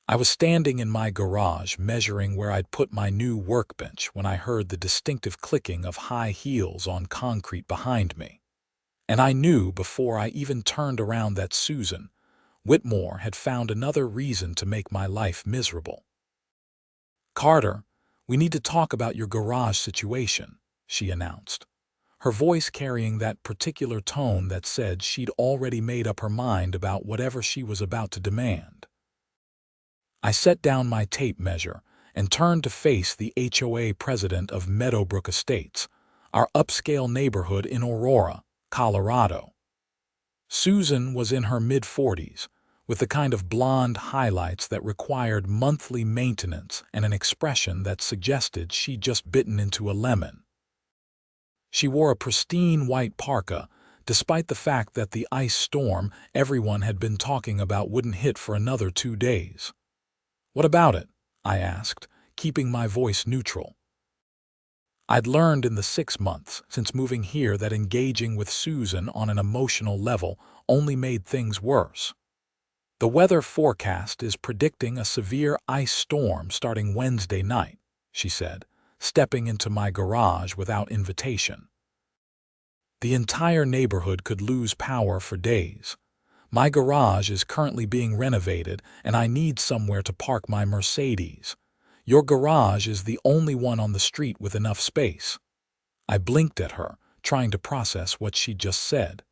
I was standing in my garage measuring where I'd put my new workbench when I heard the distinctive clicking of high heels on concrete behind me. And I knew before I even turned around that Susan Whitmore had found another reason to make my life miserable. "Carter, we need to talk about your garage situation," she announced, her voice carrying that particular tone that said she'd already made up her mind about whatever she was about to demand. I set down my tape measure and turned to face the HOA president of Meadowbrook Estates, our upscale neighborhood in Aurora, Colorado. Susan was in her mid-40s, with the kind of blonde highlights that required monthly maintenance and an expression that suggested she'd just bitten into a lemon. She wore a pristine white parka, despite the fact that the ice storm everyone had been talking about wouldn't hit for another 2 days. "What about it?" I asked, keeping my voice neutral. I'd learned in the 6 months since moving here that engaging with Susan on an emotional level only made things worse. "The weather forecast is predicting a severe ice storm starting Wednesday night," she said, stepping into my garage without invitation. "The entire neighborhood could lose power for days. My garage is currently being renovated and I need somewhere to park my Mercedes. Your garage is the only one on the street with enough space." I blinked at her, trying to process what she'd just said.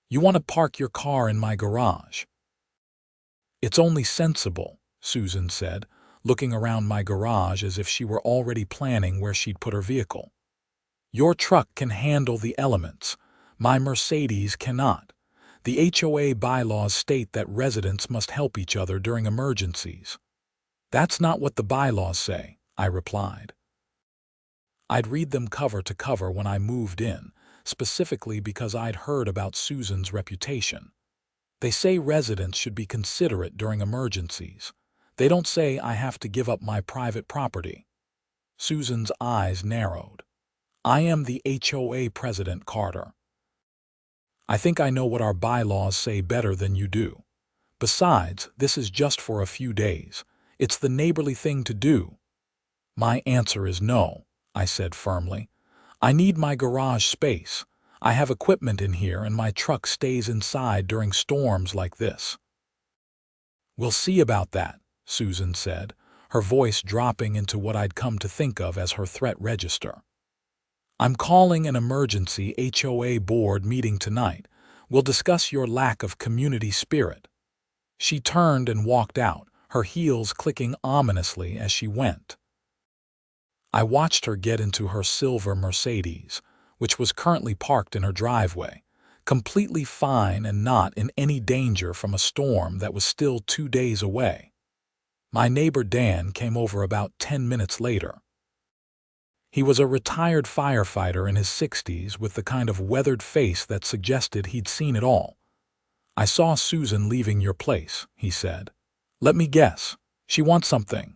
"You want to park your car in my garage?" "It's only sensible," Susan said, looking around my garage as if she were already planning where she'd put her vehicle. "Your truck can handle the elements. My Mercedes cannot. The HOA bylaws state that residents must help each other during emergencies." "That's not what the bylaws say," I replied. I'd read them cover to cover when I moved in, specifically because I'd heard about Susan's reputation. They say residents should be considerate during emergencies. They don't say I have to give up my private property. Susan's eyes narrowed. "I am the HOA president, Carter. I think I know what our bylaws say better than you do. Besides, this is just for a few days. It's the neighborly thing to do." "My answer is no," I said firmly. "I need my garage space. I have equipment in here and my truck stays inside during storms like this." "We'll see about that," Susan said, her voice dropping into what I'd come to think of as her threat register. "I'm calling an emergency HOA board meeting tonight. We'll discuss your lack of community spirit." She turned and walked out, her heels clicking ominously as she went. I watched her get into her silver Mercedes, which was currently parked in her driveway, completely fine and not in any danger from a storm that was still 2 days away. My neighbor Dan came over about 10 minutes later. He was a retired firefighter in his 60s with the kind of weathered face that suggested he'd seen it all. "I saw Susan leaving your place," he said. "Let me guess. She wants something."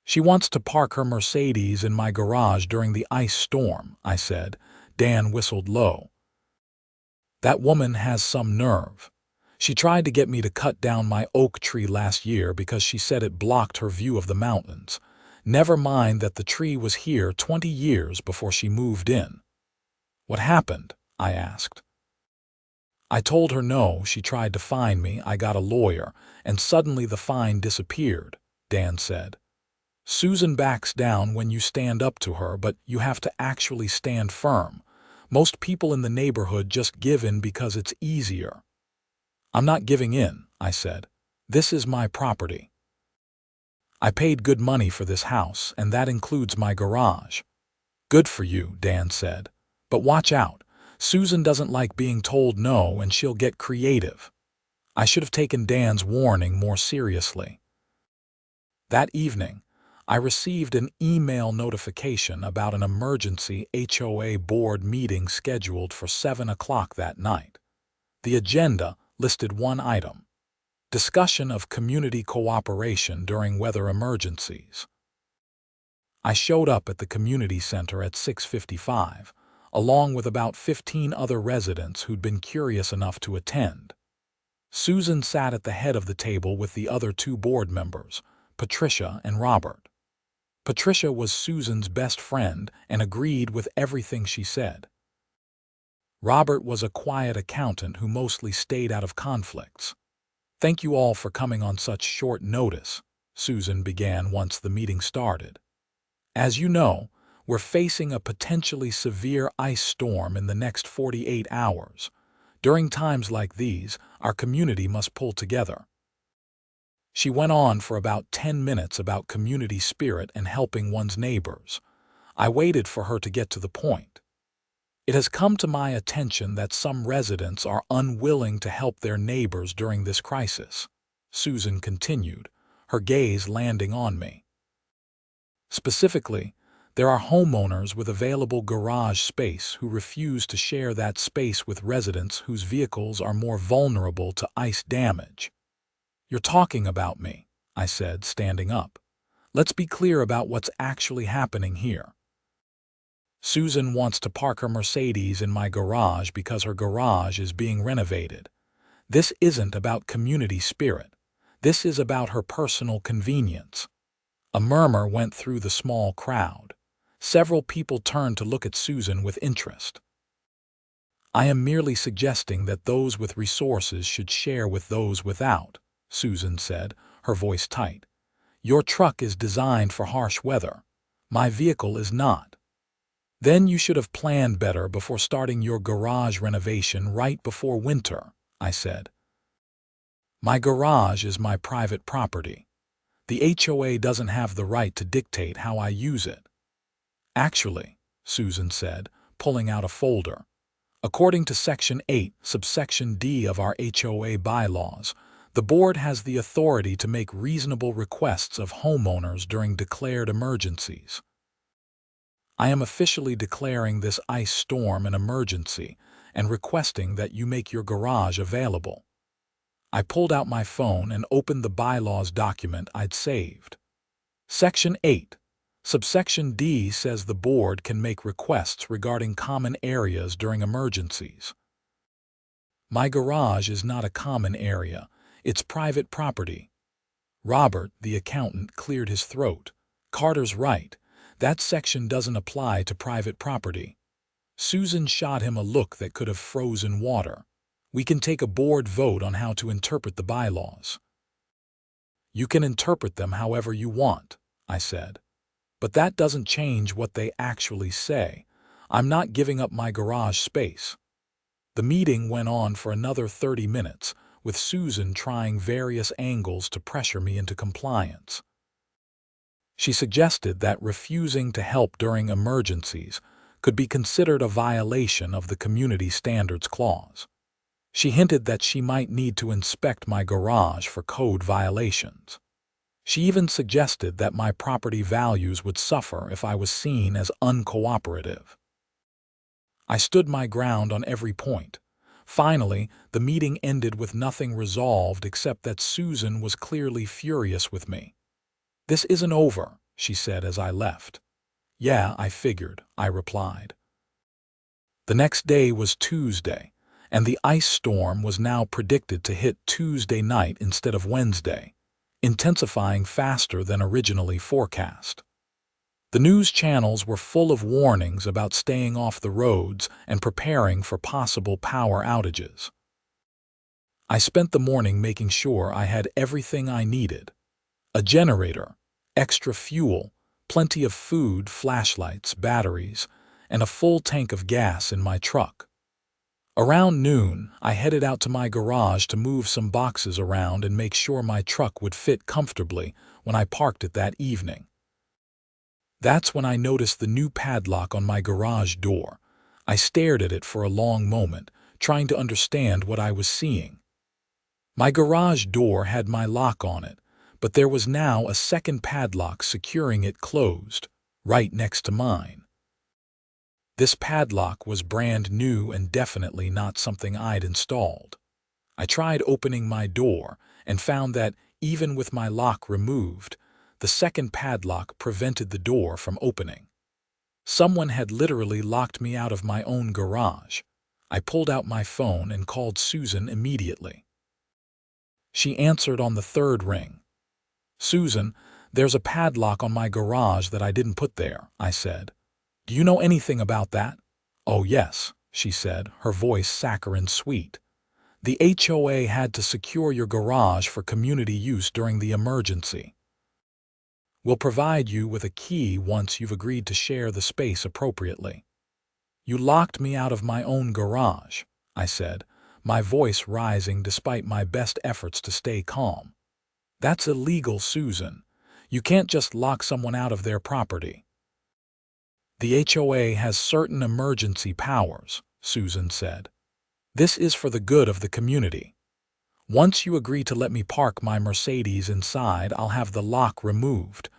"She wants to park her Mercedes in my garage during the ice storm," I said. Dan whistled low. "That woman has some nerve. She tried to get me to cut down my oak tree last year because she said it blocked her view of the mountains. Never mind that the tree was here 20 years before she moved in." "What happened?" I asked. "I told her no, she tried to fine me, I got a lawyer, and suddenly the fine disappeared," Dan said. "Susan backs down when you stand up to her, but you have to actually stand firm. Most people in the neighborhood just give in because it's easier." "I'm not giving in," I said. "This is my property. I paid good money for this house, and that includes my garage." "Good for you," Dan said. "But watch out. Susan doesn't like being told no and she'll get creative." I should have taken Dan's warning more seriously. That evening, I received an email notification about an emergency HOA board meeting scheduled for 7 o'clock that night. The agenda listed one item: discussion of community cooperation during weather emergencies. I showed up at the community center at 6:55, along with about 15 other residents who'd been curious enough to attend. Susan sat at the head of the table with the other 2 board members, Patricia and Robert. Patricia was Susan's best friend and agreed with everything she said. Robert was a quiet accountant who mostly stayed out of conflicts. "Thank you all for coming on such short notice," Susan began once the meeting started. "As you know, we're facing a potentially severe ice storm in the next 48 hours. During times like these, our community must pull together." She went on for about 10 minutes about community spirit and helping one's neighbors. I waited for her to get to the point. "It has come to my attention that some residents are unwilling to help their neighbors during this crisis," Susan continued, her gaze landing on me. "Specifically, there are homeowners with available garage space who refuse to share that space with residents whose vehicles are more vulnerable to ice damage." "You're talking about me," I said, standing up. "Let's be clear about what's actually happening here." "Susan wants to park her Mercedes in my garage because her garage is being renovated. This isn't about community spirit. This is about her personal convenience." A murmur went through the small crowd. Several people turned to look at Susan with interest. "I am merely suggesting that those with resources should share with those without," Susan said, her voice tight. "Your truck is designed for harsh weather. My vehicle is not. Then you should have planned better before starting your garage renovation right before winter," I said. "My garage is my private property. The HOA doesn't have the right to dictate how I use it." "Actually," Susan said, pulling out a folder, "according to Section 8, subsection D of our HOA bylaws, the board has the authority to make reasonable requests of homeowners during declared emergencies. I am officially declaring this ice storm an emergency and requesting that you make your garage available." I pulled out my phone and opened the bylaws document I'd saved. Section 8, subsection D says the board can make requests regarding common areas during emergencies. My garage is not a common area. It's private property. Robert, the accountant, cleared his throat. "Carter's right. That section doesn't apply to private property." Susan shot him a look that could have frozen water. "We can take a board vote on how to interpret the bylaws." "You can interpret them however you want," I said. "But that doesn't change what they actually say. I'm not giving up my garage space." The meeting went on for another 30 minutes, with Susan trying various angles to pressure me into compliance. She suggested that refusing to help during emergencies could be considered a violation of the Community Standards Clause. She hinted that she might need to inspect my garage for code violations. She even suggested that my property values would suffer if I was seen as uncooperative. I stood my ground on every point. Finally, the meeting ended with nothing resolved except that Susan was clearly furious with me. "This isn't over," she said as I left. "Yeah, I figured," I replied. The next day was Tuesday, and the ice storm was now predicted to hit Tuesday night instead of Wednesday, intensifying faster than originally forecast. The news channels were full of warnings about staying off the roads and preparing for possible power outages. I spent the morning making sure I had everything I needed: a generator, extra fuel, plenty of food, flashlights, batteries, and a full tank of gas in my truck. Around noon, I headed out to my garage to move some boxes around and make sure my truck would fit comfortably when I parked it that evening. That's when I noticed the new padlock on my garage door. I stared at it for a long moment, trying to understand what I was seeing. My garage door had my lock on it, but there was now a second padlock securing it closed, right next to mine. This padlock was brand new and definitely not something I'd installed. I tried opening my door and found that, even with my lock removed, the second padlock prevented the door from opening. Someone had literally locked me out of my own garage. I pulled out my phone and called Susan immediately. She answered on the third ring. "Susan, there's a padlock on my garage that I didn't put there," I said. "Do you know anything about that?" "Oh, yes," she said, her voice saccharine sweet. "The HOA had to secure your garage for community use during the emergency. We'll provide you with a key once you've agreed to share the space appropriately." "You locked me out of my own garage," I said, my voice rising despite my best efforts to stay calm. "That's illegal, Susan. You can't just lock someone out of their property." "The HOA has certain emergency powers," Susan said. "This is for the good of the community. Once you agree to let me park my Mercedes inside, I'll have the lock removed."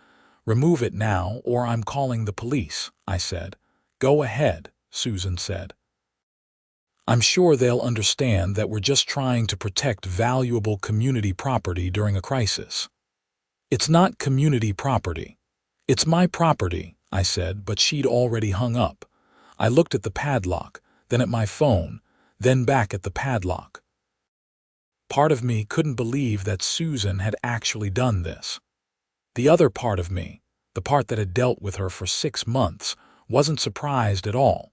"Remove it now, or I'm calling the police," I said. "Go ahead," Susan said. "I'm sure they'll understand that we're just trying to protect valuable community property during a crisis." "It's not community property. It's my property," I said, but she'd already hung up. I looked at the padlock, then at my phone, then back at the padlock. Part of me couldn't believe that Susan had actually done this. The other part of me, the part that had dealt with her for 6 months, wasn't surprised at all.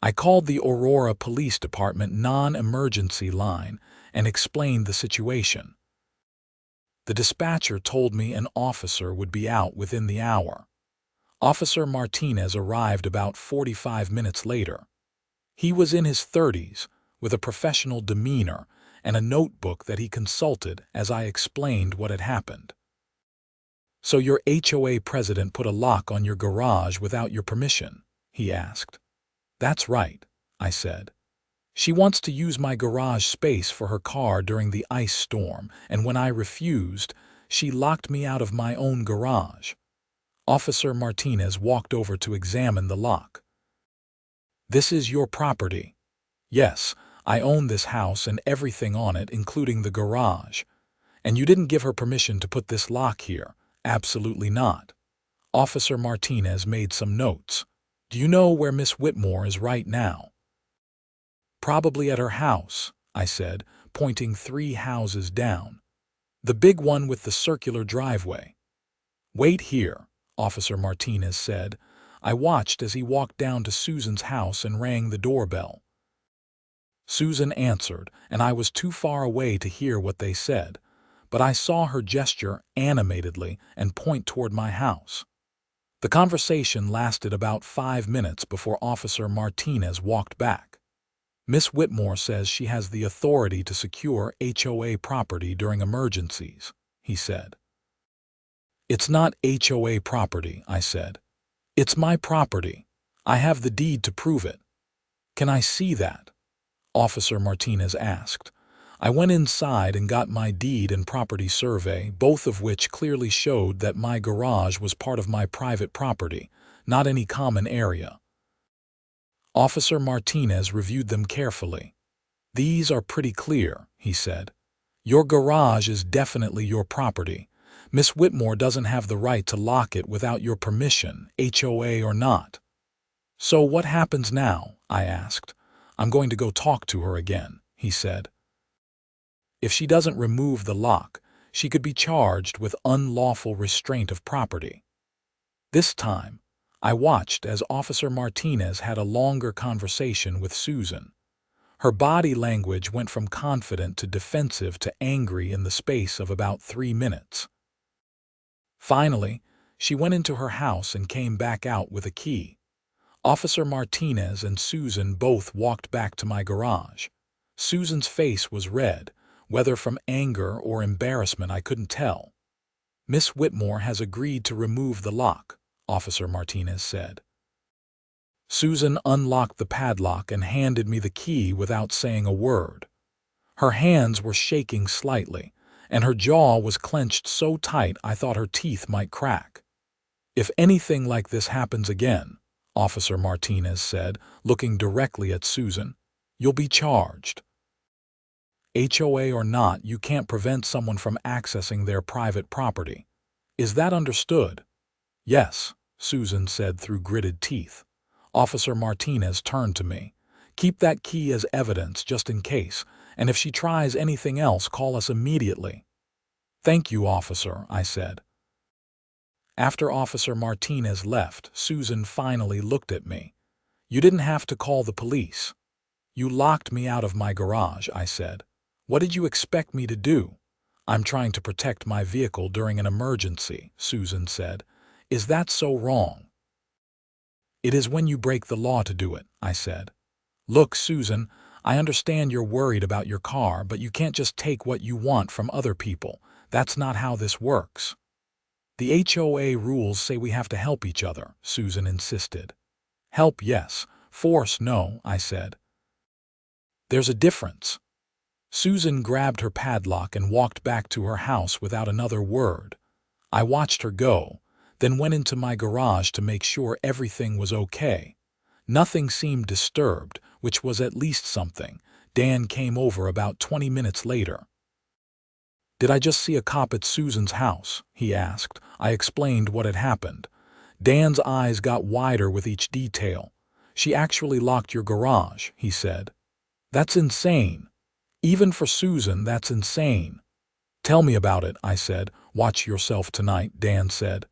I called the Aurora Police Department non-emergency line and explained the situation. The dispatcher told me an officer would be out within the hour. Officer Martinez arrived about 45 minutes later. He was in his 30s, with a professional demeanor and a notebook that he consulted as I explained what had happened. "So your HOA president put a lock on your garage without your permission?" he asked. "That's right," I said. "She wants to use my garage space for her car during the ice storm, and when I refused, she locked me out of my own garage." Officer Martinez walked over to examine the lock. "This is your property." "Yes, I own this house and everything on it, including the garage." "And you didn't give her permission to put this lock here?" "Absolutely not." Officer Martinez made some notes. "Do you know where Miss Whitmore is right now?" "Probably at her house," I said, pointing 3 houses down. "The big one with the circular driveway." "Wait here," Officer Martinez said. I watched as he walked down to Susan's house and rang the doorbell. Susan answered, and I was too far away to hear what they said, but I saw her gesture animatedly and point toward my house. The conversation lasted about 5 minutes before Officer Martinez walked back. "Miss Whitmore says she has the authority to secure HOA property during emergencies," he said. "It's not HOA property," I said. "It's my property. I have the deed to prove it." "Can I see that?" Officer Martinez asked. I went inside and got my deed and property survey, both of which clearly showed that my garage was part of my private property, not any common area. Officer Martinez reviewed them carefully. "These are pretty clear," he said. "Your garage is definitely your property. Miss Whitmore doesn't have the right to lock it without your permission, HOA or not." "So what happens now?" I asked. "I'm going to go talk to her again," he said. "If she doesn't remove the lock, she could be charged with unlawful restraint of property." This time, I watched as Officer Martinez had a longer conversation with Susan. Her body language went from confident to defensive to angry in the space of about 3 minutes. Finally, she went into her house and came back out with a key. Officer Martinez and Susan both walked back to my garage. Susan's face was red, whether from anger or embarrassment I couldn't tell. "Miss Whitmore has agreed to remove the lock," Officer Martinez said. Susan unlocked the padlock and handed me the key without saying a word. Her hands were shaking slightly, and her jaw was clenched so tight I thought her teeth might crack. "If anything like this happens again," Officer Martinez said, looking directly at Susan, "you'll be charged. HOA or not, you can't prevent someone from accessing their private property. Is that understood?" "Yes," Susan said through gritted teeth. Officer Martinez turned to me. "Keep that key as evidence just in case, and if she tries anything else, call us immediately." "Thank you, officer," I said. After Officer Martinez left, Susan finally looked at me. "You didn't have to call the police." "You locked me out of my garage," I said. "What did you expect me to do?" "I'm trying to protect my vehicle during an emergency," Susan said. "Is that so wrong?" "It is when you break the law to do it," I said. "Look, Susan, I understand you're worried about your car, but you can't just take what you want from other people. That's not how this works." "The HOA rules say we have to help each other," Susan insisted. "Help, yes. Force, no," I said. "There's a difference." Susan grabbed her padlock and walked back to her house without another word. I watched her go, then went into my garage to make sure everything was okay. Nothing seemed disturbed, which was at least something. Dan came over about 20 minutes later. "Did I just see a cop at Susan's house?" he asked. I explained what had happened. Dan's eyes got wider with each detail. "She actually locked your garage," he said. "That's insane. Even for Susan, that's insane." "Tell me about it," I said. "Watch yourself tonight," Dan said.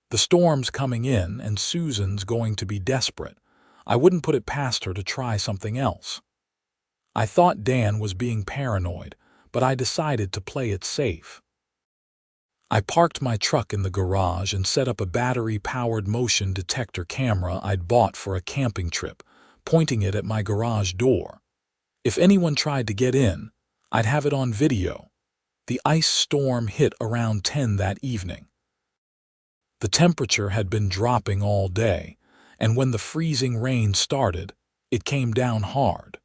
"The storm's coming in and Susan's going to be desperate. I wouldn't put it past her to try something else." I thought Dan was being paranoid, but I decided to play it safe. I parked my truck in the garage and set up a battery-powered motion detector camera I'd bought for a camping trip, pointing it at my garage door. If anyone tried to get in, I'd have it on video. The ice storm hit around 10 that evening. The temperature had been dropping all day, and when the freezing rain started, it came down hard.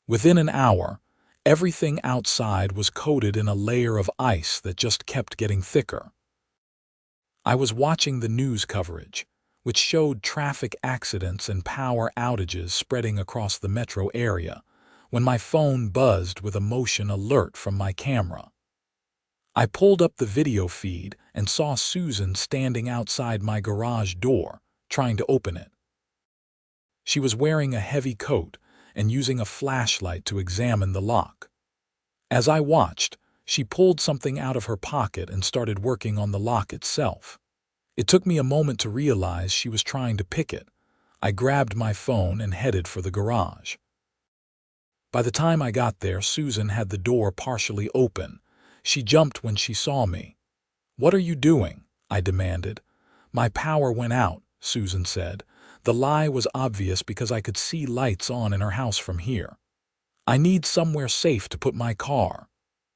Within an hour, everything outside was coated in a layer of ice that just kept getting thicker. I was watching the news coverage, which showed traffic accidents and power outages spreading across the metro area, when my phone buzzed with a motion alert from my camera. I pulled up the video feed and saw Susan standing outside my garage door, trying to open it. She was wearing a heavy coat and using a flashlight to examine the lock. As I watched, she pulled something out of her pocket and started working on the lock itself. It took me a moment to realize she was trying to pick it. I grabbed my phone and headed for the garage. By the time I got there, Susan had the door partially open. She jumped when she saw me. "What are you doing?" I demanded. "My power went out," Susan said. The lie was obvious because I could see lights on in her house from here. "I need somewhere safe to put my car."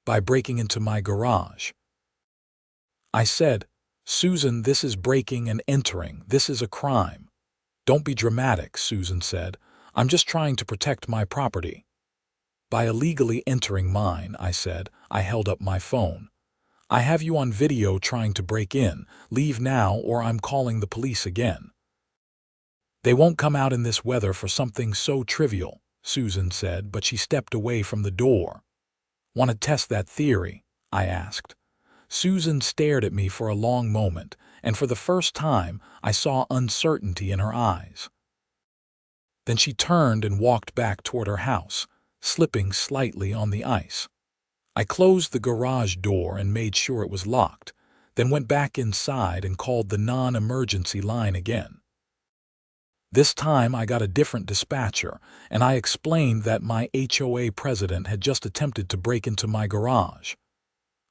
"By breaking into my garage." I said, "Susan, this is breaking and entering. This is a crime." "Don't be dramatic," Susan said. "I'm just trying to protect my property." "By illegally entering mine," I said. I held up my phone. "I have you on video trying to break in. Leave now or I'm calling the police again." "They won't come out in this weather for something so trivial," Susan said, but she stepped away from the door. "Want to test that theory?" I asked. Susan stared at me for a long moment, and for the first time I saw uncertainty in her eyes. Then she turned and walked back toward her house, slipping slightly on the ice. I closed the garage door and made sure it was locked, then went back inside and called the non-emergency line again. This time I got a different dispatcher, and I explained that my HOA president had just attempted to break into my garage.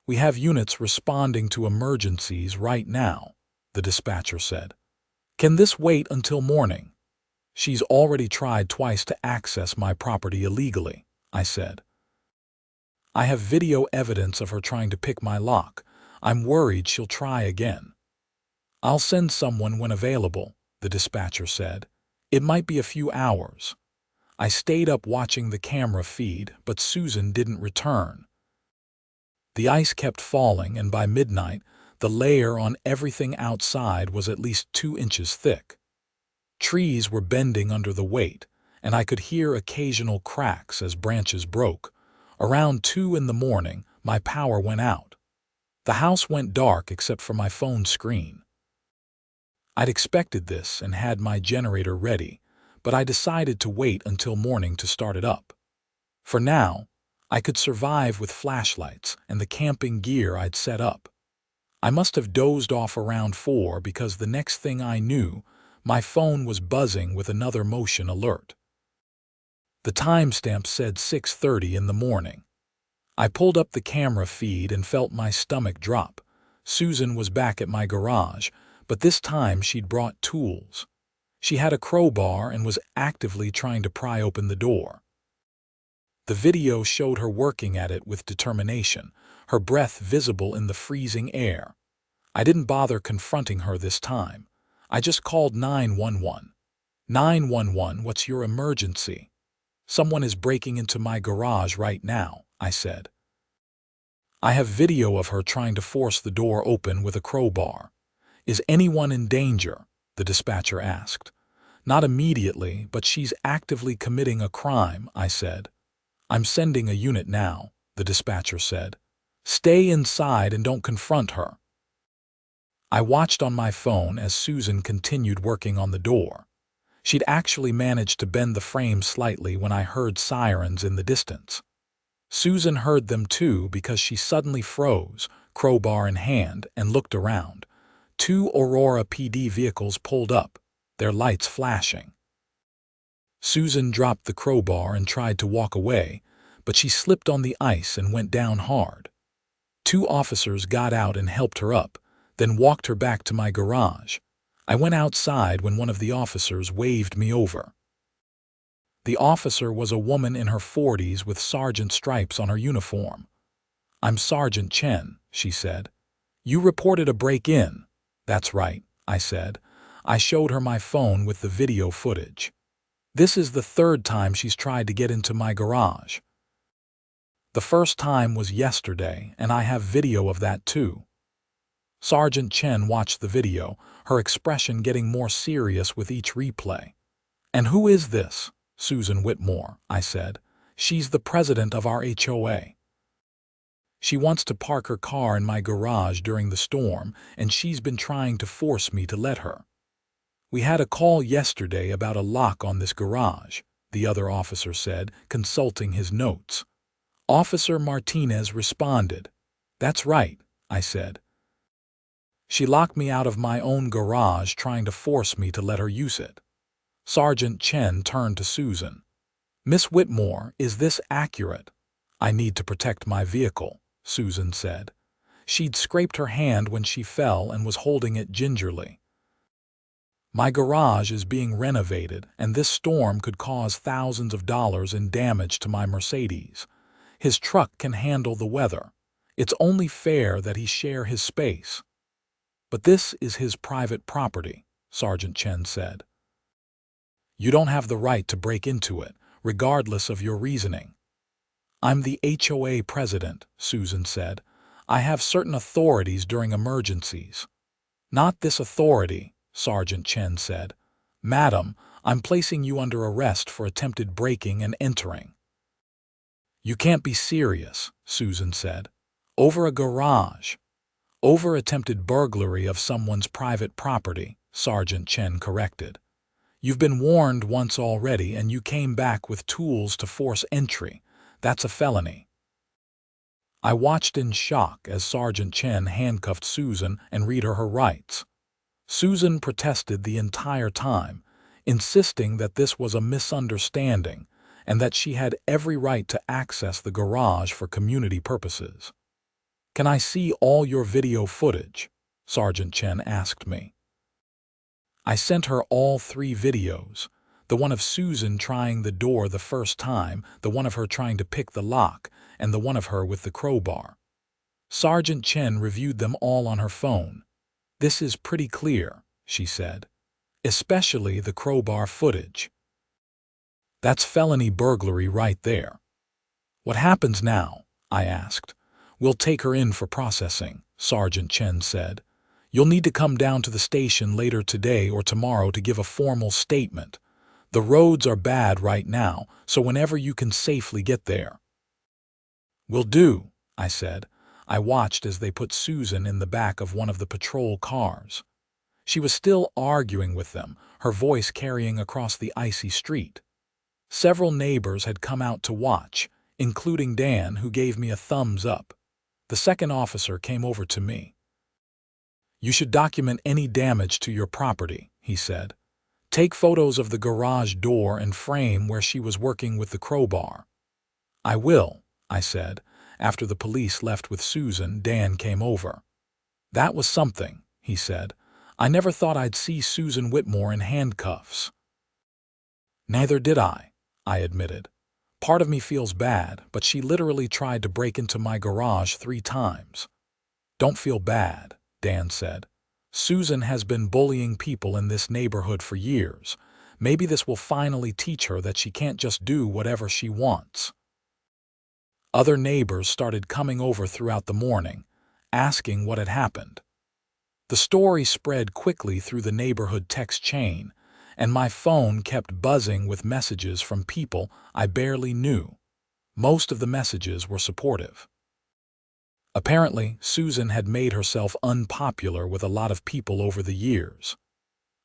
"We have units responding to emergencies right now," the dispatcher said. "Can this wait until morning?" "She's already tried twice to access my property illegally," I said. "I have video evidence of her trying to pick my lock. I'm worried she'll try again." "I'll send someone when available," the dispatcher said. "It might be a few hours." I stayed up watching the camera feed, but Susan didn't return. The ice kept falling, and by midnight, the layer on everything outside was at least 2 inches thick. Trees were bending under the weight, and I could hear occasional cracks as branches broke. Around 2 in the morning, my power went out. The house went dark except for my phone screen. I'd expected this and had my generator ready, but I decided to wait until morning to start it up. For now, I could survive with flashlights and the camping gear I'd set up. I must have dozed off around 4 because the next thing I knew, my phone was buzzing with another motion alert. The timestamp said 6:30 in the morning. I pulled up the camera feed and felt my stomach drop. Susan was back at my garage, but this time she'd brought tools. She had a crowbar and was actively trying to pry open the door. The video showed her working at it with determination, her breath visible in the freezing air. I didn't bother confronting her this time. I just called 911. 911, what's your emergency? Someone is breaking into my garage right now, I said. I have video of her trying to force the door open with a crowbar. Is anyone in danger? The dispatcher asked. Not immediately, but she's actively committing a crime, I said. I'm sending a unit now, the dispatcher said. Stay inside and don't confront her. I watched on my phone as Susan continued working on the door. She'd actually managed to bend the frame slightly when I heard sirens in the distance. Susan heard them too because she suddenly froze, crowbar in hand, and looked around. 2 Aurora PD vehicles pulled up, their lights flashing. Susan dropped the crowbar and tried to walk away, but she slipped on the ice and went down hard. 2 officers got out and helped her up, then walked her back to my garage. I went outside when one of the officers waved me over. The officer was a woman in her 40s with sergeant stripes on her uniform. I'm Sergeant Chen, she said. You reported a break-in. That's right, I said. I showed her my phone with the video footage. This is the 3rd time she's tried to get into my garage. The first time was yesterday, and I have video of that too. Sergeant Chen watched the video, her expression getting more serious with each replay. And who is this? Susan Whitmore, I said. She's the president of our HOA. She wants to park her car in my garage during the storm, and she's been trying to force me to let her. We had a call yesterday about a lock on this garage, the other officer said, consulting his notes. Officer Martinez responded. That's right, I said. She locked me out of my own garage trying to force me to let her use it. Sergeant Chen turned to Susan. Miss Whitmore, is this accurate? I need to protect my vehicle, Susan said. She'd scraped her hand when she fell and was holding it gingerly. My garage is being renovated, and this storm could cause thousands of dollars in damage to my Mercedes. His truck can handle the weather. It's only fair that he share his space. But this is his private property, Sergeant Chen said. You don't have the right to break into it, regardless of your reasoning. I'm the HOA president, Susan said. I have certain authorities during emergencies. Not this authority, Sergeant Chen said. Madam, I'm placing you under arrest for attempted breaking and entering. You can't be serious, Susan said. Over a garage. Over attempted burglary of someone's private property, Sergeant Chen corrected. You've been warned once already and you came back with tools to force entry. That's a felony. I watched in shock as Sergeant Chen handcuffed Susan and read her rights. Susan protested the entire time, insisting that this was a misunderstanding and that she had every right to access the garage for community purposes. Can I see all your video footage? Sergeant Chen asked me. I sent her all 3 videos, the one of Susan trying the door the first time, the one of her trying to pick the lock, and the one of her with the crowbar. Sergeant Chen reviewed them all on her phone. This is pretty clear, she said, especially the crowbar footage. That's felony burglary right there. What happens now? I asked. We'll take her in for processing, Sergeant Chen said. You'll need to come down to the station later today or tomorrow to give a formal statement. The roads are bad right now, so whenever you can safely get there. Will do, I said. I watched as they put Susan in the back of one of the patrol cars. She was still arguing with them, her voice carrying across the icy street. Several neighbors had come out to watch, including Dan, who gave me a thumbs up. The second officer came over to me. "You should document any damage to your property," he said. "Take photos of the garage door and frame where she was working with the crowbar." "I will," I said. After the police left with Susan, Dan came over. "That was something," he said. "I never thought I'd see Susan Whitmore in handcuffs." "Neither did I admitted. "Part of me feels bad, but she literally tried to break into my garage 3 times. "Don't feel bad," Dan said. "Susan has been bullying people in this neighborhood for years. Maybe this will finally teach her that she can't just do whatever she wants." Other neighbors started coming over throughout the morning, asking what had happened. The story spread quickly through the neighborhood text chain, and my phone kept buzzing with messages from people I barely knew. Most of the messages were supportive. Apparently, Susan had made herself unpopular with a lot of people over the years.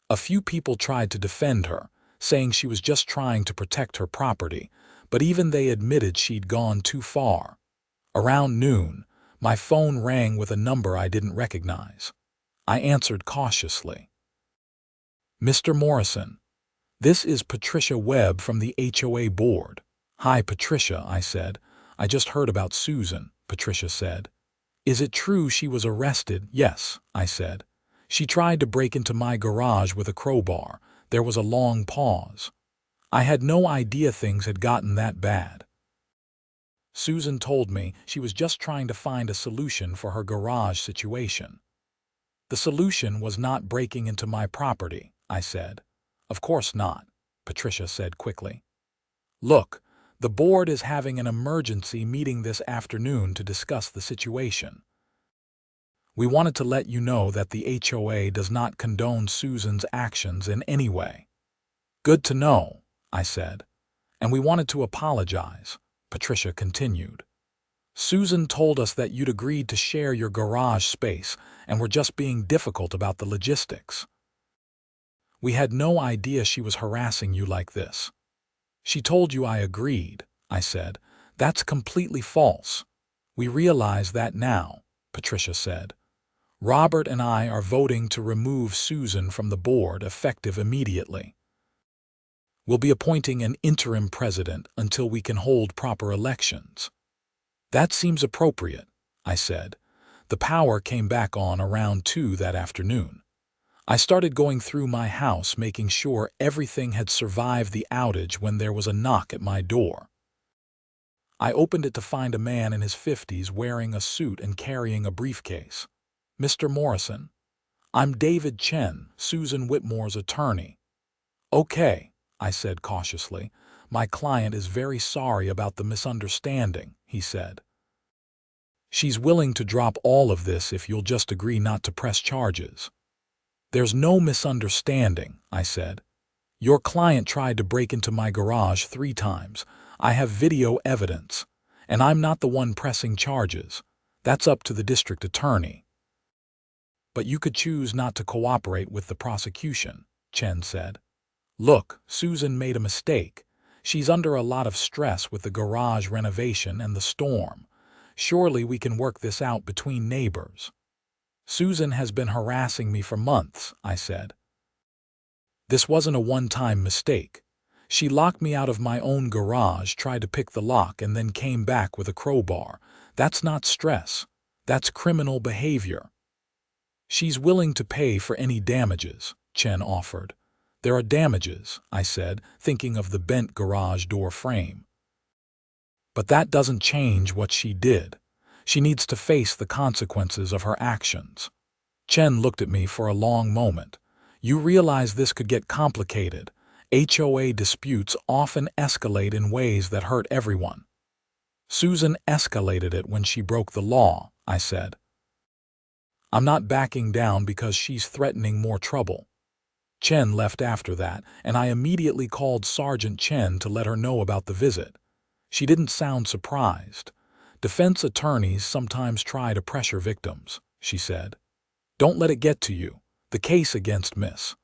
A few people tried to defend her, saying she was just trying to protect her property, but even they admitted she'd gone too far. Around noon, my phone rang with a number I didn't recognize. I answered cautiously. "Mr. Morrison, this is Patricia Webb from the HOA board." "Hi, Patricia," I said. "I just heard about Susan," Patricia said. "Is it true she was arrested?" "Yes," I said. "She tried to break into my garage with a crowbar." There was a long pause. I had no idea things had gotten that bad. "Susan told me she was just trying to find a solution for her garage situation." "The solution was not breaking into my property," I said. "Of course not," Patricia said quickly. "Look, the board is having an emergency meeting this afternoon to discuss the situation. We wanted to let you know that the HOA does not condone Susan's actions in any way." "Good to know," I said. "And we wanted to apologize," Patricia continued. "Susan told us that you'd agreed to share your garage space and were just being difficult about the logistics. We had no idea she was harassing you like this." "She told you I agreed," I said. "That's completely false." "We realize that now," Patricia said. "Robert and I are voting to remove Susan from the board effective immediately. We'll be appointing an interim president until we can hold proper elections." "That seems appropriate," I said. The power came back on around 2 that afternoon. I started going through my house making sure everything had survived the outage when there was a knock at my door. I opened it to find a man in his 50s wearing a suit and carrying a briefcase. "Mr. Morrison, I'm David Chen, Susan Whitmore's attorney." "Okay," I said cautiously. "My client is very sorry about the misunderstanding," he said. "She's willing to drop all of this if you'll just agree not to press charges." "There's no misunderstanding," I said. "Your client tried to break into my garage 3 times. I have video evidence. And I'm not the one pressing charges. That's up to the district attorney." "But you could choose not to cooperate with the prosecution," Chen said. "Look, Susan made a mistake. She's under a lot of stress with the garage renovation and the storm. Surely we can work this out between neighbors." "Susan has been harassing me for months," I said. "This wasn't a one-time mistake. She locked me out of my own garage, tried to pick the lock, and then came back with a crowbar. That's not stress. That's criminal behavior." "She's willing to pay for any damages," Chen offered. "There are damages," I said, thinking of the bent garage door frame. "But that doesn't change what she did. She needs to face the consequences of her actions." Chen looked at me for a long moment. "You realize this could get complicated. HOA disputes often escalate in ways that hurt everyone." "Susan escalated it when she broke the law," I said. "I'm not backing down because she's threatening more trouble." Chen left after that, and I immediately called Sergeant Chen to let her know about the visit. She didn't sound surprised. "Defense attorneys sometimes try to pressure victims," she said. "Don't let it get to you. The case against Miss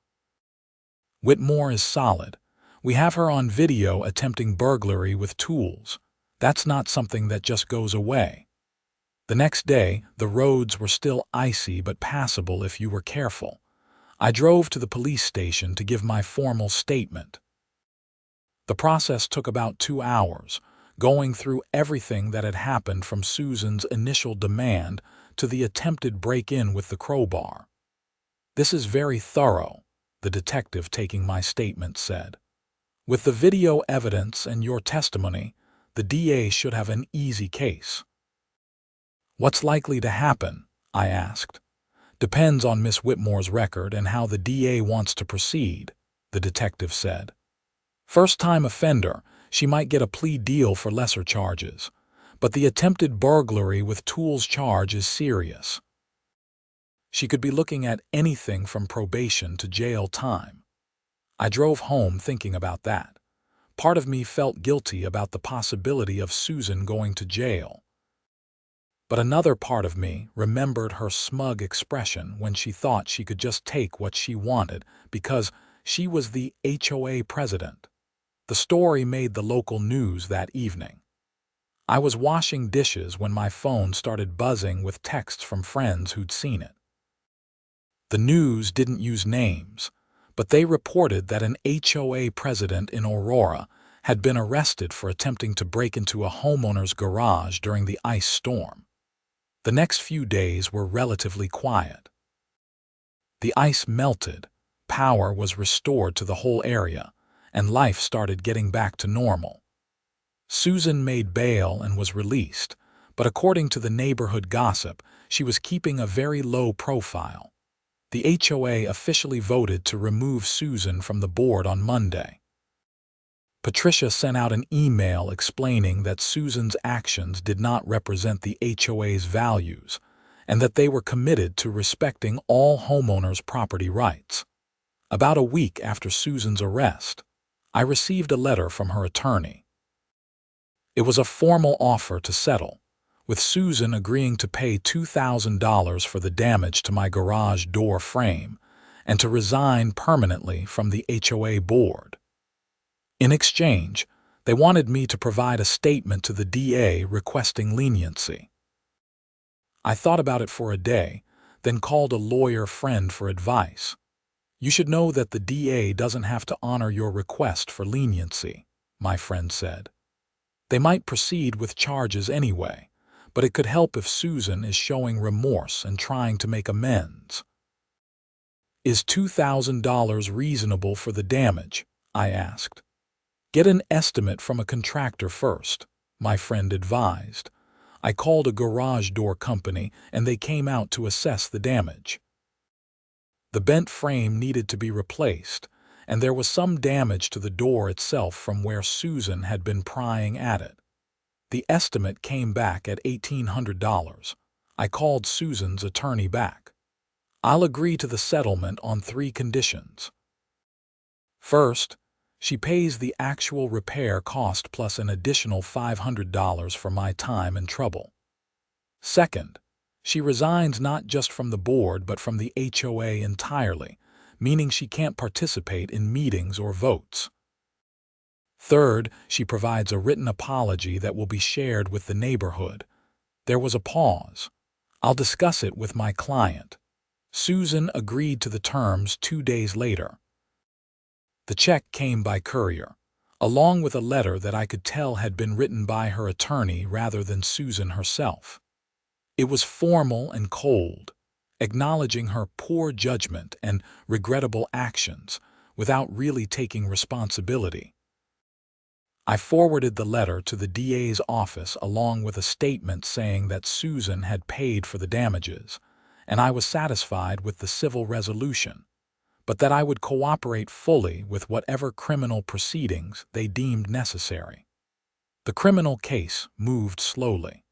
Whitmore is solid. We have her on video attempting burglary with tools. That's not something that just goes away. The next day, the roads were still icy but passable if you were careful. I drove to the police station to give my formal statement. The process took about 2 hours, going through everything that had happened from Susan's initial demand to the attempted break-in with the crowbar. "This is very thorough," the detective taking my statement said. "With the video evidence and your testimony, the DA should have an easy case." "What's likely to happen?" I asked. "Depends on Miss Whitmore's record and how the DA wants to proceed," the detective said. "First-time offender, she might get a plea deal for lesser charges, but the attempted burglary with tools charge is serious. She could be looking at anything from probation to jail time." I drove home thinking about that. Part of me felt guilty about the possibility of Susan going to jail. But another part of me remembered her smug expression when she thought she could just take what she wanted because she was the HOA president. The story made the local news that evening. I was washing dishes when my phone started buzzing with texts from friends who'd seen it. The news didn't use names, but they reported that an HOA president in Aurora had been arrested for attempting to break into a homeowner's garage during the ice storm. The next few days were relatively quiet. The ice melted, power was restored to the whole area, and life started getting back to normal. Susan made bail and was released, but according to the neighborhood gossip, she was keeping a very low profile. The HOA officially voted to remove Susan from the board on Monday. Patricia sent out an email explaining that Susan's actions did not represent the HOA's values and that they were committed to respecting all homeowners' property rights. About a week after Susan's arrest, I received a letter from her attorney. It was a formal offer to settle, with Susan agreeing to pay $2,000 for the damage to my garage door frame and to resign permanently from the HOA board. In exchange, they wanted me to provide a statement to the DA requesting leniency. I thought about it for a day, then called a lawyer friend for advice. "You should know that the DA doesn't have to honor your request for leniency," my friend said. "They might proceed with charges anyway, but it could help if Susan is showing remorse and trying to make amends." "Is $2,000 reasonable for the damage?" I asked. "Get an estimate from a contractor first," my friend advised. I called a garage door company and they came out to assess the damage. The bent frame needed to be replaced, and there was some damage to the door itself from where Susan had been prying at it. The estimate came back at $1,800. I called Susan's attorney back. "I'll agree to the settlement on 3 conditions. First, she pays the actual repair cost plus an additional $500 for my time and trouble. Second, she resigns not just from the board but from the HOA entirely, meaning she can't participate in meetings or votes. Third, she provides a written apology that will be shared with the neighborhood." There was a pause. "I'll discuss it with my client." Susan agreed to the terms 2 days later. The check came by courier, along with a letter that I could tell had been written by her attorney rather than Susan herself. It was formal and cold, acknowledging her poor judgment and regrettable actions without really taking responsibility. I forwarded the letter to the DA's office along with a statement saying that Susan had paid for the damages, and I was satisfied with the civil resolution, but that I would cooperate fully with whatever criminal proceedings they deemed necessary. The criminal case moved slowly.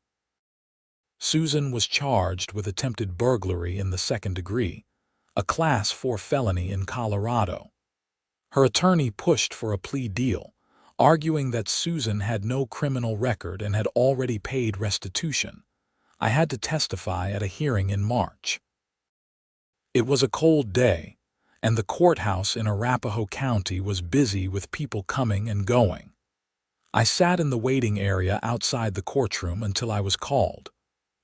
Susan was charged with attempted burglary in the 2nd degree, a Class 4 felony in Colorado. Her attorney pushed for a plea deal, arguing that Susan had no criminal record and had already paid restitution. I had to testify at a hearing in March. It was a cold day, and the courthouse in Arapahoe County was busy with people coming and going. I sat in the waiting area outside the courtroom until I was called.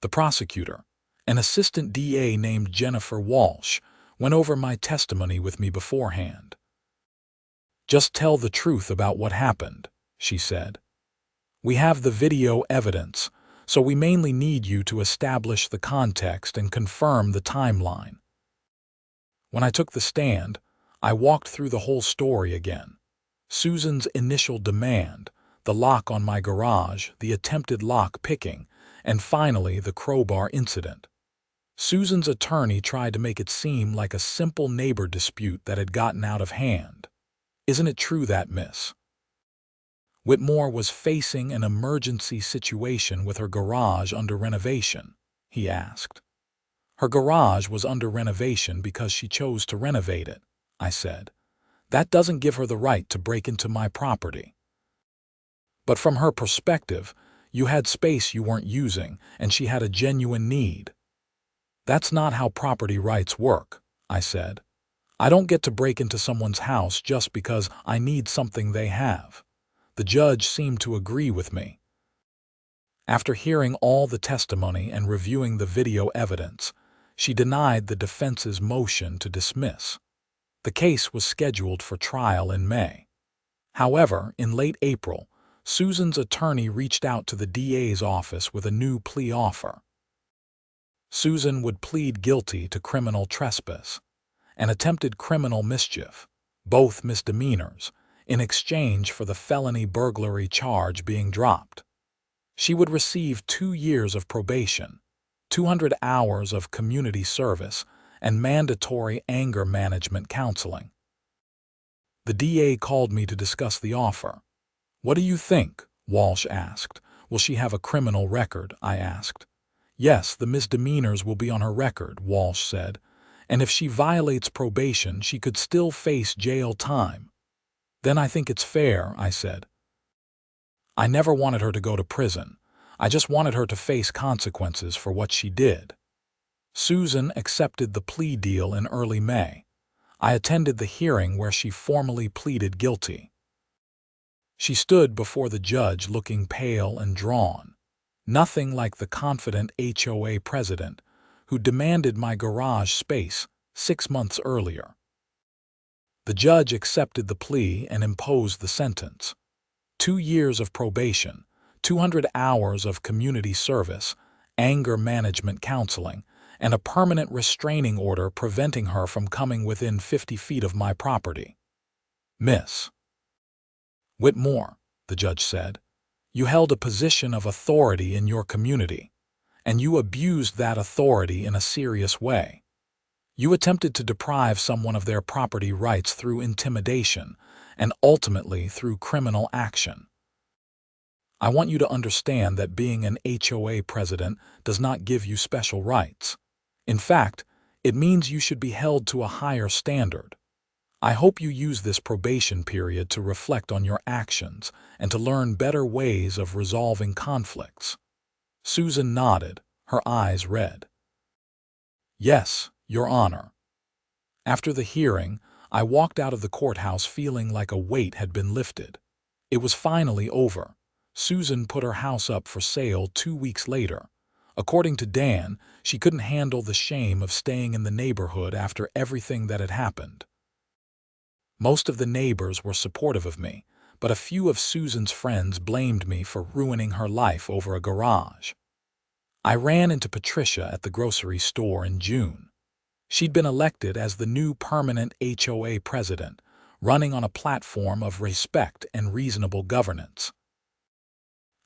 The prosecutor, an assistant DA named Jennifer Walsh, went over my testimony with me beforehand. "Just tell the truth about what happened," she said. "We have the video evidence, so we mainly need you to establish the context and confirm the timeline." When I took the stand, I walked through the whole story again. Susan's initial demand, the lock on my garage, the attempted lock picking, and finally the crowbar incident. Susan's attorney tried to make it seem like a simple neighbor dispute that had gotten out of hand. "Isn't it true that, Miss Whitmore was facing an emergency situation with her garage under renovation?" he asked. "Her garage was under renovation because she chose to renovate it," I said. "That doesn't give her the right to break into my property." "But from her perspective, you had space you weren't using, and she had a genuine need." "That's not how property rights work," I said. "I don't get to break into someone's house just because I need something they have." The judge seemed to agree with me. After hearing all the testimony and reviewing the video evidence, she denied the defense's motion to dismiss. The case was scheduled for trial in May. However, in late April, Susan's attorney reached out to the DA's office with a new plea offer. Susan would plead guilty to criminal trespass and attempted criminal mischief, both misdemeanors, in exchange for the felony burglary charge being dropped. She would receive 2 years of probation, 200 hours of community service, and mandatory anger management counseling. The DA called me to discuss the offer. "What do you think?" Walsh asked. "Will she have a criminal record?" I asked. "Yes, the misdemeanors will be on her record," Walsh said. "And if she violates probation, she could still face jail time." "Then I think it's fair," I said. "I never wanted her to go to prison. I just wanted her to face consequences for what she did." Susan accepted the plea deal in early May. I attended the hearing where she formally pleaded guilty. She stood before the judge looking pale and drawn, nothing like the confident HOA president who demanded my garage space 6 months earlier. The judge accepted the plea and imposed the sentence: 2 years of probation, 200 hours of community service, anger management counseling, and a permanent restraining order preventing her from coming within 50 feet of my property. "Miss Whitmore," the judge said, "you held a position of authority in your community, and you abused that authority in a serious way. You attempted to deprive someone of their property rights through intimidation and ultimately through criminal action. I want you to understand that being an HOA president does not give you special rights. In fact, it means you should be held to a higher standard. I hope you use this probation period to reflect on your actions and to learn better ways of resolving conflicts." Susan nodded, her eyes red. "Yes, Your Honor." After the hearing, I walked out of the courthouse feeling like a weight had been lifted. It was finally over. Susan put her house up for sale 2 weeks later. According to Dan, she couldn't handle the shame of staying in the neighborhood after everything that had happened. Most of the neighbors were supportive of me, but a few of Susan's friends blamed me for ruining her life over a garage. I ran into Patricia at the grocery store in June. She'd been elected as the new permanent HOA president, running on a platform of respect and reasonable governance.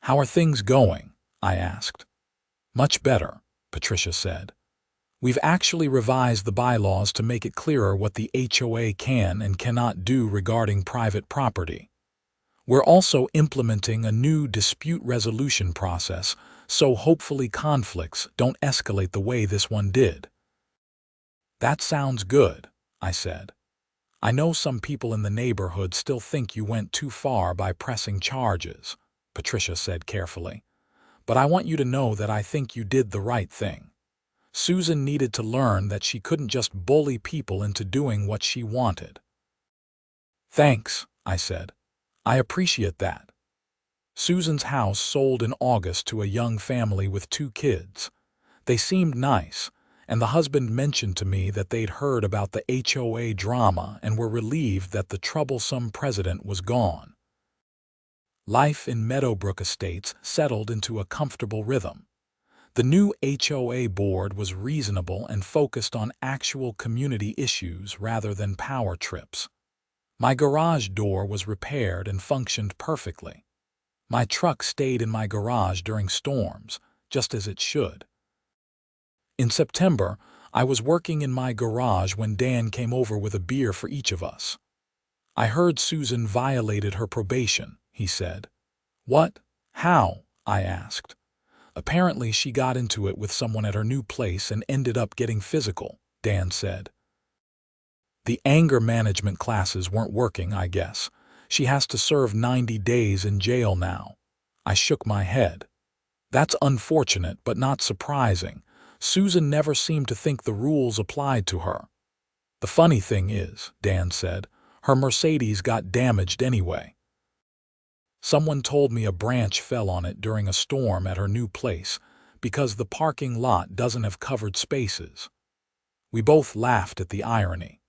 "How are things going?" I asked. "Much better," Patricia said. "We've actually revised the bylaws to make it clearer what the HOA can and cannot do regarding private property. We're also implementing a new dispute resolution process, so hopefully conflicts don't escalate the way this one did." "That sounds good," I said. "I know some people in the neighborhood still think you went too far by pressing charges," Patricia said carefully. "But I want you to know that I think you did the right thing. Susan needed to learn that she couldn't just bully people into doing what she wanted." "Thanks," I said. "I appreciate that." Susan's house sold in August to a young family with 2 kids. They seemed nice, and the husband mentioned to me that they'd heard about the HOA drama and were relieved that the troublesome president was gone. Life in Meadowbrook Estates settled into a comfortable rhythm. The new HOA board was reasonable and focused on actual community issues rather than power trips. My garage door was repaired and functioned perfectly. My truck stayed in my garage during storms, just as it should. In September, I was working in my garage when Dan came over with a beer for each of us. "I heard Susan violated her probation," he said. "What? How?" I asked. "Apparently she got into it with someone at her new place and ended up getting physical," Dan said. "The anger management classes weren't working, I guess. She has to serve 90 days in jail now." I shook my head. "That's unfortunate, but not surprising. Susan never seemed to think the rules applied to her." "The funny thing is," Dan said, "her Mercedes got damaged anyway. Someone told me a branch fell on it during a storm at her new place because the parking lot doesn't have covered spaces." We both laughed at the irony.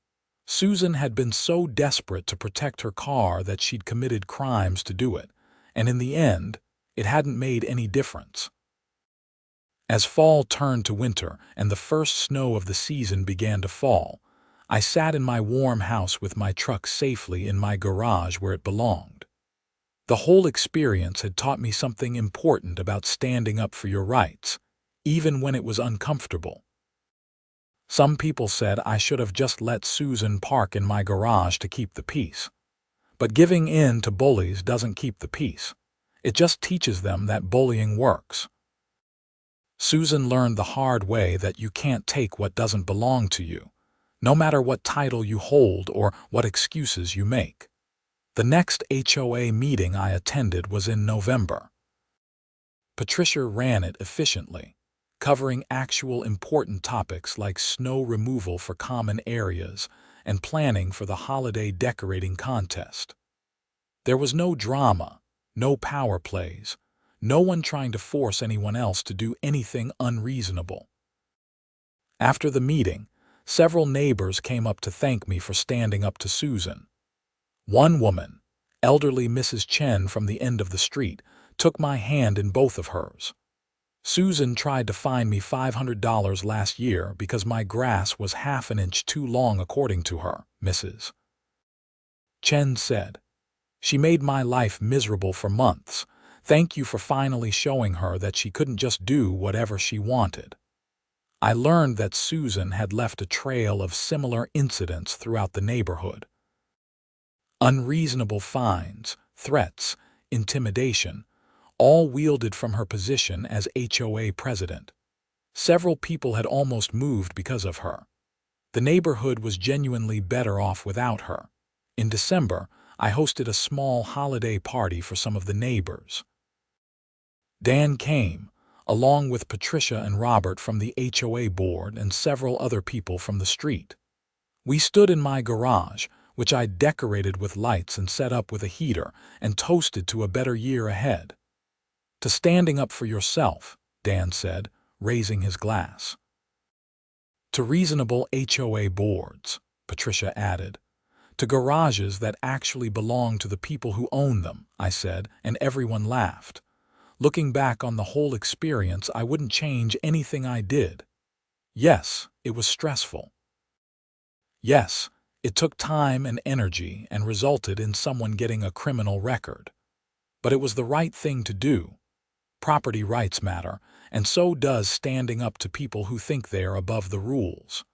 Susan had been so desperate to protect her car that she'd committed crimes to do it, and in the end, it hadn't made any difference. As fall turned to winter and the first snow of the season began to fall, I sat in my warm house with my truck safely in my garage where it belonged. The whole experience had taught me something important about standing up for your rights, even when it was uncomfortable. Some people said I should have just let Susan park in my garage to keep the peace. But giving in to bullies doesn't keep the peace. It just teaches them that bullying works. Susan learned the hard way that you can't take what doesn't belong to you, no matter what title you hold or what excuses you make. The next HOA meeting I attended was in November. Patricia ran it efficiently, covering actual important topics like snow removal for common areas and planning for the holiday decorating contest. There was no drama, no power plays, no one trying to force anyone else to do anything unreasonable. After the meeting, several neighbors came up to thank me for standing up to Susan. One woman, elderly Mrs. Chen from the end of the street, took my hand in both of hers. "Susan tried to fine me $500 last year because my grass was half an inch too long according to her," Mrs. Chen said. "She made my life miserable for months. Thank you for finally showing her that she couldn't just do whatever she wanted." I learned that Susan had left a trail of similar incidents throughout the neighborhood. Unreasonable fines, threats, intimidation, all wielded from her position as HOA president. Several people had almost moved because of her. The neighborhood was genuinely better off without her. In December, I hosted a small holiday party for some of the neighbors. Dan came, along with Patricia and Robert from the HOA board and several other people from the street. We stood in my garage, which I decorated with lights and set up with a heater, and toasted to a better year ahead. "To standing up for yourself," Dan said, raising his glass. "To reasonable HOA boards," Patricia added. "To garages that actually belong to the people who own them," I said, and everyone laughed. Looking back on the whole experience, I wouldn't change anything I did. Yes, it was stressful. Yes, it took time and energy and resulted in someone getting a criminal record. But it was the right thing to do. Property rights matter, and so does standing up to people who think they are above the rules.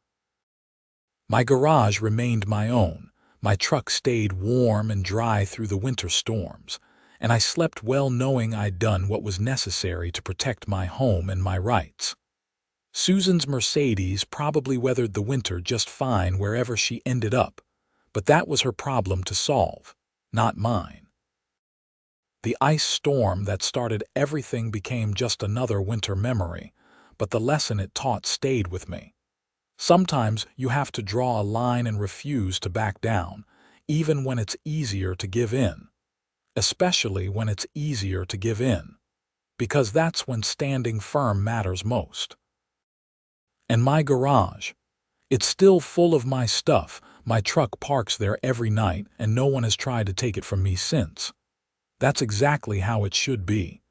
My garage remained my own, my truck stayed warm and dry through the winter storms, and I slept well knowing I'd done what was necessary to protect my home and my rights. Susan's Mercedes probably weathered the winter just fine wherever she ended up, but that was her problem to solve, not mine. The ice storm that started everything became just another winter memory, but the lesson it taught stayed with me. Sometimes you have to draw a line and refuse to back down, even when it's easier to give in. especially when it's easier to give in, because that's when standing firm matters most. And my garage, it's still full of my stuff. My truck parks there every night, and no one has tried to take it from me since. That's exactly how it should be.